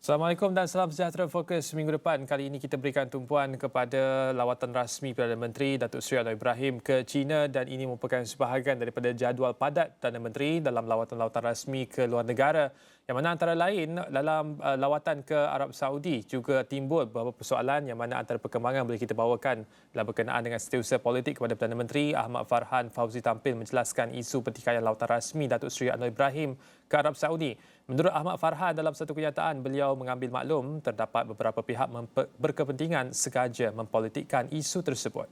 Assalamualaikum dan salam sejahtera Fokus minggu depan. Kali ini kita berikan tumpuan kepada lawatan rasmi Perdana Menteri Datuk Seri Anwar Ibrahim ke China dan ini merupakan sebahagian daripada jadual padat Perdana Menteri dalam lawatan-lawatan rasmi ke luar negara yang mana antara lain dalam lawatan ke Arab Saudi juga timbul beberapa persoalan yang mana antara perkembangan boleh kita bawakan dalam berkenaan dengan setiausaha politik kepada Perdana Menteri Ahmad Farhan Fauzi tampil menjelaskan isu pertikaian lawatan rasmi Datuk Seri Anwar Ibrahim ke Arab Saudi. Menurut Ahmad Farhan dalam satu kenyataan beliau mengambil maklum terdapat beberapa pihak berkepentingan sengaja mempolitikkan isu tersebut.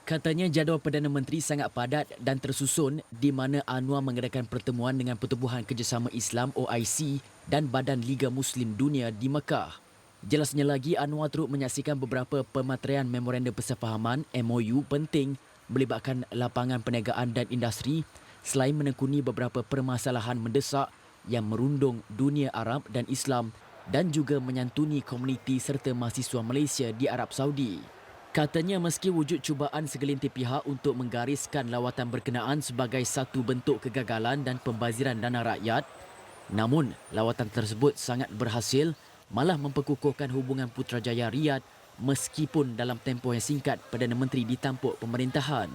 Katanya jadual Perdana Menteri sangat padat dan tersusun di mana Anwar mengadakan pertemuan dengan Pertubuhan Kerjasama Islam OIC dan Badan Liga Muslim Dunia di Mekah. Jelasnya lagi, Anwar turut menyaksikan beberapa pematerian memorandum persefahaman MOU penting melibatkan lapangan perniagaan dan industri selain menekuni beberapa permasalahan mendesak yang merundung dunia Arab dan Islam dan juga menyantuni komuniti serta mahasiswa Malaysia di Arab Saudi. Katanya meski wujud cubaan segelintir pihak untuk menggariskan lawatan berkenaan sebagai satu bentuk kegagalan dan pembaziran dana rakyat, namun lawatan tersebut sangat berhasil malah memperkukuhkan hubungan Putrajaya Riyadh meskipun dalam tempoh yang singkat Perdana Menteri ditampuk pemerintahan.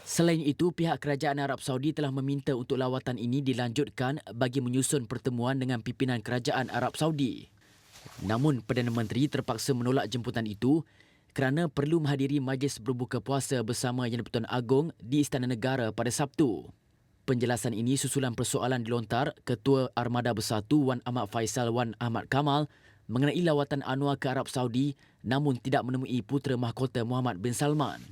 Selain itu, pihak kerajaan Arab Saudi telah meminta untuk lawatan ini dilanjutkan bagi menyusun pertemuan dengan pimpinan kerajaan Arab Saudi. Namun, Perdana Menteri terpaksa menolak jemputan itu kerana perlu menghadiri majlis berbuka puasa bersama Yang di-Pertuan Agong di Istana Negara pada Sabtu. Penjelasan ini susulan persoalan dilontar Ketua Armada Bersatu Wan Ahmad Faisal Wan Ahmad Kamal mengenai lawatan Anwar ke Arab Saudi namun tidak menemui Putera Mahkota Muhammad bin Salman.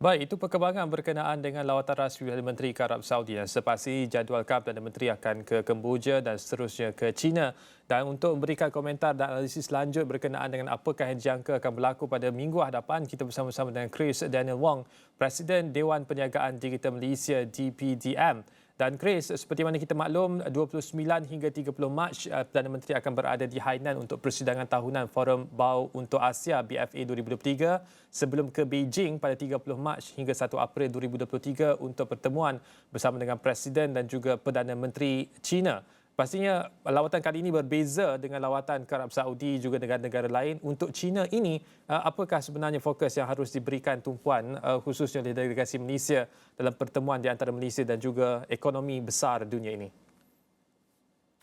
Baik, itu perkembangan berkenaan dengan lawatan rasmi Perdana Menteri ke Arab Saudi yang sepasti jadualkan Perdana Menteri akan ke Kemboja dan seterusnya ke China. Dan untuk memberikan komentar dan analisis lanjut berkenaan dengan apakah yang dijangka akan berlaku pada minggu hadapan, kita bersama-sama dengan Chris Daniel Wong, Presiden Dewan Perniagaan Digital Malaysia DPDM. Dan Chris, seperti mana kita maklum, 29 hingga 30 Mac, Perdana Menteri akan berada di Hainan untuk persidangan tahunan Forum Bau untuk Asia BFA 2023 sebelum ke Beijing pada 30 Mac hingga 1 April 2023 untuk pertemuan bersama dengan Presiden dan juga Perdana Menteri China. Pastinya lawatan kali ini berbeza dengan lawatan ke Arab Saudi juga negara-negara lain. Untuk China ini, apakah sebenarnya fokus yang harus diberikan tumpuan khususnya oleh delegasi Malaysia dalam pertemuan di antara Malaysia dan juga ekonomi besar dunia ini?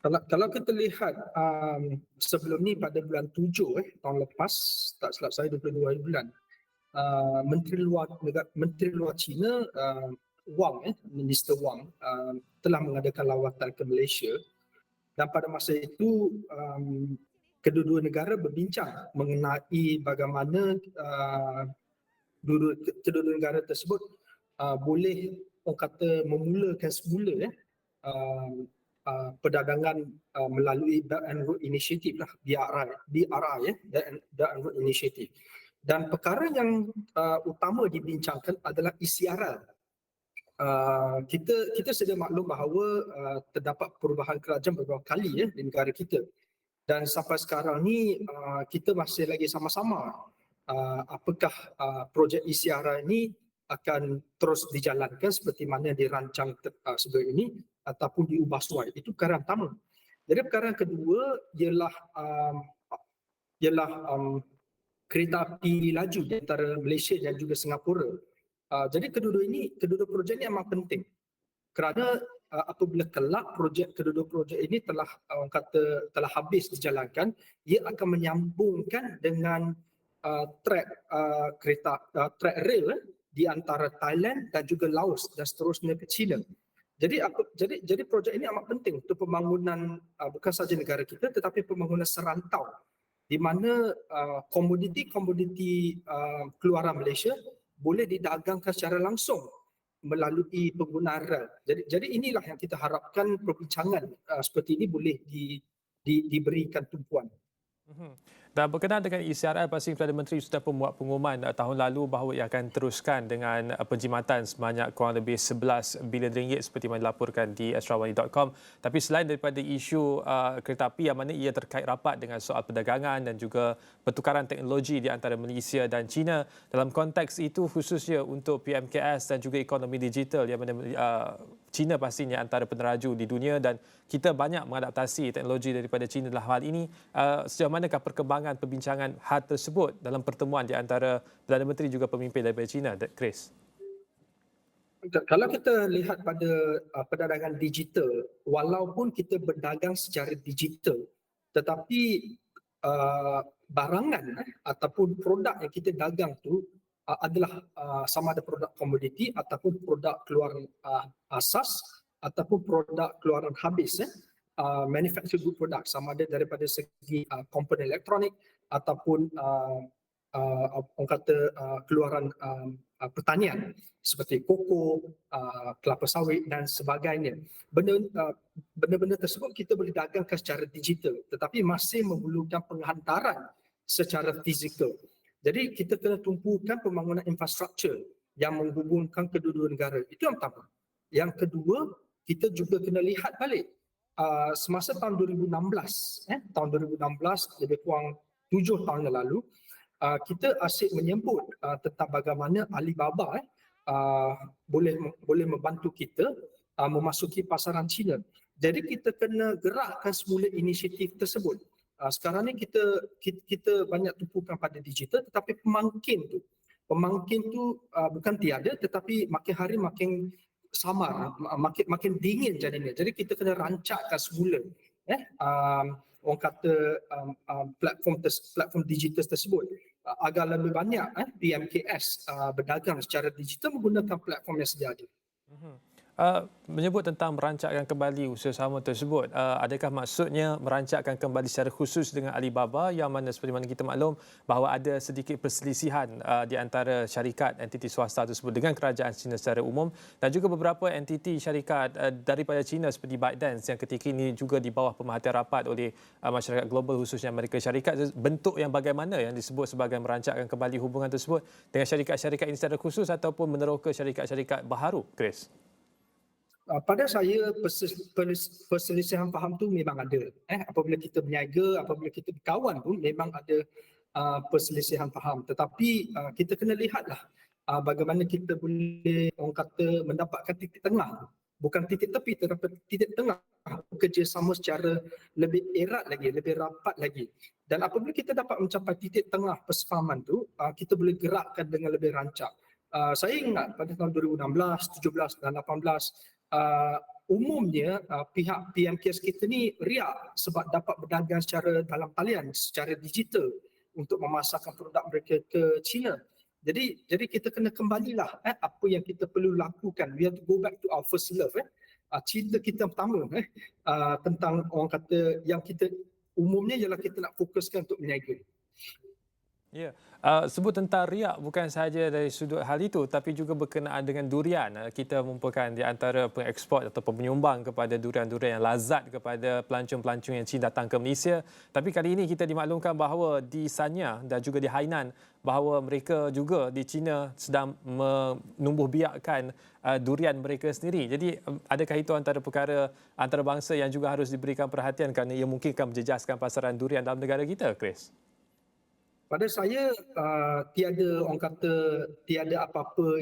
Kalau kita lihat sebelum ni pada bulan 7 tahun lepas, tak silap saya 22 hari bulan, Menteri Luar China Wang, Minister Wang telah mengadakan lawatan ke Malaysia. Dan pada masa itu, kedua-dua negara berbincang mengenai bagaimana kedua-dua negara tersebut boleh orang kata memulakan semula perdagangan melalui Belt and Road Initiative lah, BRI, Belt and Road Initiative. Dan perkara yang utama dibincangkan adalah ECRL. Kita sedia maklum bahawa terdapat perubahan kerajaan beberapa kali di negara kita, dan sampai sekarang ni kita masih lagi sama-sama apakah projek ECRA ini akan terus dijalankan seperti mana dirancang sebelum ini ataupun diubah suai. Itu perkara pertama. Jadi perkara kedua ialah kereta api laju di antara Malaysia dan juga Singapura. Jadi kedua-dua projek ini amat penting kerana apabila kelak kedua-dua projek ini telah habis dijalankan, ia akan menyambungkan dengan track rail di antara Thailand dan juga Laos dan seterusnya ke China. Jadi projek ini amat penting untuk pembangunan bukan sahaja negara kita tetapi pembangunan serantau di mana komoditi keluaran Malaysia boleh didagangkan secara langsung melalui penggunaan rel. Jadi inilah yang kita harapkan perbincangan seperti ini boleh diberikan tumpuan. Dan berkenaan dengan ECRL, pasti Perdana Menteri sudah membuat pengumuman tahun lalu bahawa ia akan teruskan dengan penjimatan sebanyak kurang lebih 11 bilion ringgit seperti yang dilaporkan di astrawani.com. Tapi selain daripada isu kereta api yang mana ia terkait rapat dengan soal perdagangan dan juga pertukaran teknologi di antara Malaysia dan China, dalam konteks itu khususnya untuk PMKS dan juga ekonomi digital yang mana China pastinya antara peneraju di dunia dan kita banyak mengadaptasi teknologi daripada China dalam hal ini. Sejauh manakah perkembangan perbincangan hal tersebut dalam pertemuan di antara Perdana Menteri juga pemimpin daripada China, Chris? Kalau kita lihat pada perdagangan digital, walaupun kita berdagang secara digital, tetapi barangan ataupun produk yang kita dagang tu adalah sama ada produk komoditi ataupun produk keluaran asas ataupun produk keluaran habis, manufactured good product, sama ada daripada segi komponen elektronik ataupun orang kata keluaran pertanian seperti koko, kelapa sawit dan sebagainya. Benda-benda tersebut kita boleh dagangkan secara digital, tetapi masih memerlukan penghantaran secara fizikal. Jadi kita kena tumpukan pembangunan infrastruktur yang menghubungkan kedua-dua negara. Itu yang pertama. Yang kedua, kita juga kena lihat balik semasa tahun 2016, tahun 2016 lebih kurang 7 tahun yang lalu, kita asyik menyebut tentang bagaimana Alibaba boleh membantu kita memasuki pasaran China. Jadi kita kena gerakkan semula inisiatif tersebut. Sekarang ni kita banyak tumpukan pada digital, tetapi pemangkin tu bukan tiada, tetapi makin hari makin samar, makin dingin jadinya. Jadi kita kena rancakkan semula orang kata platform digital tersebut agar lebih banyak PMKS berdagang secara digital menggunakan platform yang sedia ada. Menyebut tentang merancakkan kembali usaha sama tersebut, adakah maksudnya merancakkan kembali secara khusus dengan Alibaba yang mana seperti mana kita maklum bahawa ada sedikit perselisihan di antara syarikat entiti swasta tersebut dengan kerajaan China secara umum dan juga beberapa entiti syarikat daripada China seperti ByteDance yang ketika ini juga di bawah pemerhatian rapat oleh masyarakat global khususnya Amerika Syarikat. Bentuk yang bagaimana yang disebut sebagai merancakkan kembali hubungan tersebut dengan syarikat-syarikat ini secara khusus ataupun meneroka syarikat-syarikat baharu, Chris? Pada saya perselisihan faham tu memang ada. Apabila kita berniaga, apabila kita berkawan pun memang ada perselisihan faham. Tetapi kita kena lihatlah bagaimana kita boleh orang kata mendapatkan titik tengah. Bukan titik tepi tetapi titik tengah, bekerjasama secara lebih erat lagi, lebih rapat lagi. Dan apabila kita dapat mencapai titik tengah persefahaman tu, kita boleh gerakkan dengan lebih rancak. Saya ingat pada tahun 2016, 17 dan 18, umumnya pihak PMKS kita ni riak sebab dapat berdagang secara dalam talian, secara digital untuk memasarkan produk mereka ke China. Jadi kita kena kembalilah apa yang kita perlu lakukan. We have to go back to our first love. Cinta kita pertama tentang orang kata yang kita umumnya ialah kita nak fokuskan untuk berniaga. Ya, sebut tentang riak bukan sahaja dari sudut hal itu tapi juga berkenaan dengan durian. Kita merupakan di antara pengeksport atau penyumbang kepada durian-durian yang lazat kepada pelancong-pelancong yang Cina datang ke Malaysia. Tapi kali ini kita dimaklumkan bahawa di Sanya dan juga di Hainan bahawa mereka juga di China sedang menumbuh biakkan durian mereka sendiri. Jadi adakah itu antara perkara antarabangsa yang juga harus diberikan perhatian kerana ia mungkin akan menjejaskan pasaran durian dalam negara kita, Chris? Pada saya tiada apa-apa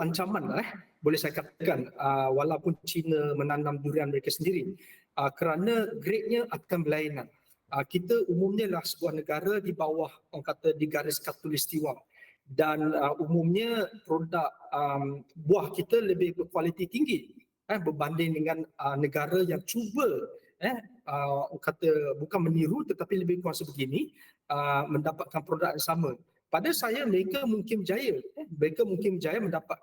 ancaman boleh saya katakan walaupun China menanam durian mereka sendiri kerana grade-nya akan berlainan. Kita umumnya lah sebuah negara di bawah orang kata di garis khatulistiwa dan umumnya produk buah kita lebih berkualiti tinggi berbanding dengan negara yang cuba kata bukan meniru tetapi lebih kurang sebegini mendapatkan produk yang sama. Pada saya mereka mungkin berjaya mendapat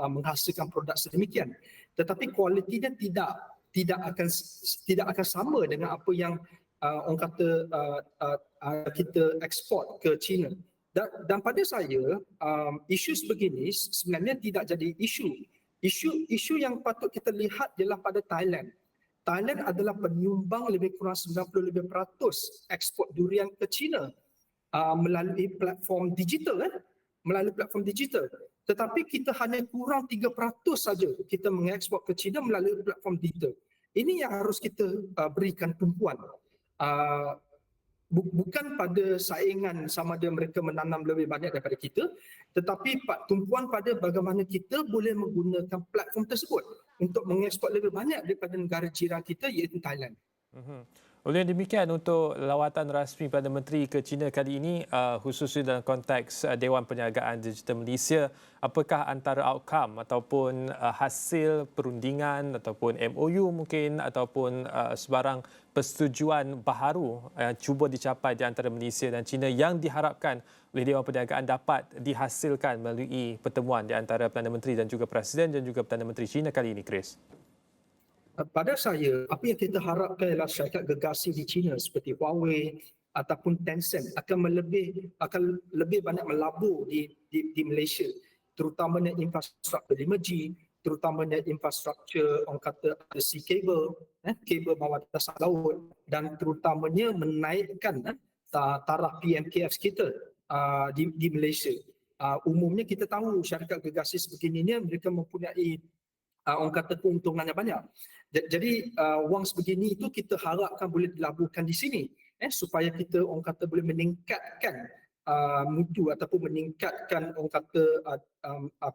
menghasilkan produk sedemikian, tetapi kualitinya tidak akan sama dengan apa yang orang kata kita ekspor ke China. Dan pada saya isu sebegini sebenarnya tidak jadi isu. Isu yang patut kita lihat ialah pada Thailand. Thailand adalah penyumbang lebih kurang 90% ekspor durian ke China melalui platform digital. Tetapi kita hanya kurang 3% saja kita mengekspor ke China melalui platform digital. Ini yang harus kita berikan tumpuan. bukan pada saingan sama ada mereka menanam lebih banyak daripada kita, tetapi tumpuan pada bagaimana kita boleh menggunakan platform tersebut untuk mengeksport lebih banyak daripada negara jiran kita iaitu Thailand. Oleh demikian, untuk lawatan rasmi Perdana Menteri ke China kali ini, khususnya dalam konteks Dewan Perniagaan Digital Malaysia, apakah antara outcome ataupun hasil perundingan ataupun MOU mungkin ataupun sebarang persetujuan baharu yang cuba dicapai di antara Malaysia dan China yang diharapkan oleh Dewan Perniagaan dapat dihasilkan melalui pertemuan di antara Perdana Menteri dan juga Presiden dan juga Perdana Menteri China kali ini, Chris? Pada saya, apa yang kita harapkan ialah syarikat gegasi di China seperti Huawei ataupun Tencent akan lebih banyak melabur di Malaysia, terutamanya infrastruktur 5G, terutamanya infrastruktur orang kata sea cable, kabel bawah dasar laut, dan terutamanya menaikkan taraf PMKF kita di Malaysia. Umumnya kita tahu syarikat gegasi sebegini mereka mempunyai orang kata keuntungannya banyak. Jadi wang sebegini itu kita harapkan boleh dilaburkan di sini supaya kita orang kata boleh meningkatkan mutu ataupun meningkatkan orang kata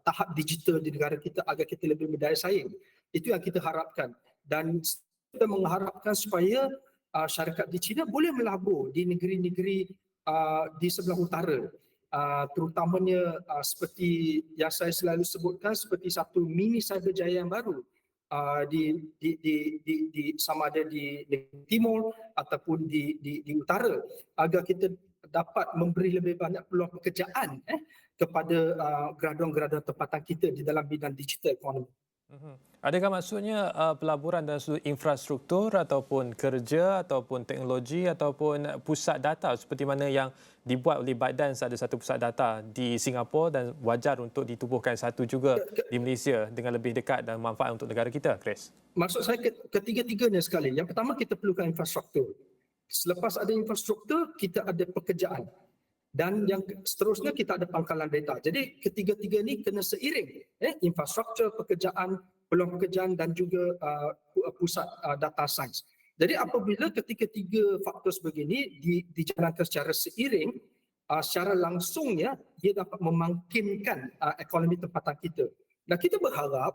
tahap digital di negara kita agar kita lebih berdaya saing. Itu yang kita harapkan dan kita mengharapkan supaya syarikat di China boleh melabur di negeri-negeri di sebelah utara. Terutamanya seperti yang saya selalu sebutkan seperti satu mini Cyberjaya yang baru di sama ada di timur ataupun di utara agar kita dapat memberi lebih banyak peluang pekerjaan kepada graduan-graduan tempatan kita di dalam bidang digital economy. Adakah maksudnya pelaburan dalam sudut infrastruktur ataupun kerja ataupun teknologi ataupun pusat data seperti mana yang dibuat oleh ByteDance, ada satu pusat data di Singapura dan wajar untuk ditubuhkan satu juga di Malaysia dengan lebih dekat dan manfaat untuk negara kita, Chris? Maksud saya ketiga-tiganya sekali. Yang pertama kita perlukan infrastruktur. Selepas ada infrastruktur, kita ada pekerjaan. Dan yang seterusnya kita ada pangkalan data. Jadi ketiga-tiga ni kena seiring. Infrastruktur, pekerjaan, peluang pekerjaan dan juga pusat data sains. Jadi apabila ketiga-tiga faktor sebegini dijalankan secara seiring, secara langsungnya dia dapat memangkinkan ekonomi tempatan kita. Dan kita berharap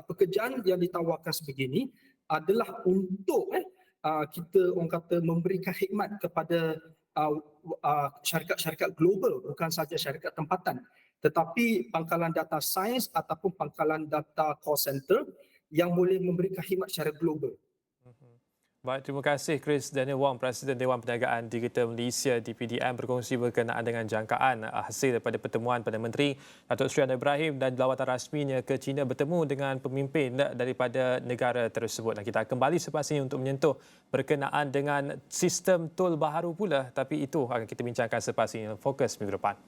pekerjaan yang ditawarkan sebegini adalah untuk kita orang kata memberikan khidmat kepada syarikat-syarikat global, bukan sahaja syarikat tempatan, tetapi pangkalan data sains ataupun pangkalan data call center yang boleh memberikan khidmat secara global. Baik, terima kasih Chris Daniel Wong, Presiden Dewan Perniagaan Digital Malaysia DPDM, berkongsi berkenaan dengan jangkaan hasil daripada pertemuan Perdana Menteri Datuk Seri Anwar Ibrahim dan lawatan rasminya ke China bertemu dengan pemimpin daripada negara tersebut. Dan kita kembali selepas ini untuk menyentuh berkenaan dengan sistem tol baharu pula, tapi itu akan kita bincangkan selepas ini. Fokus minggu depan.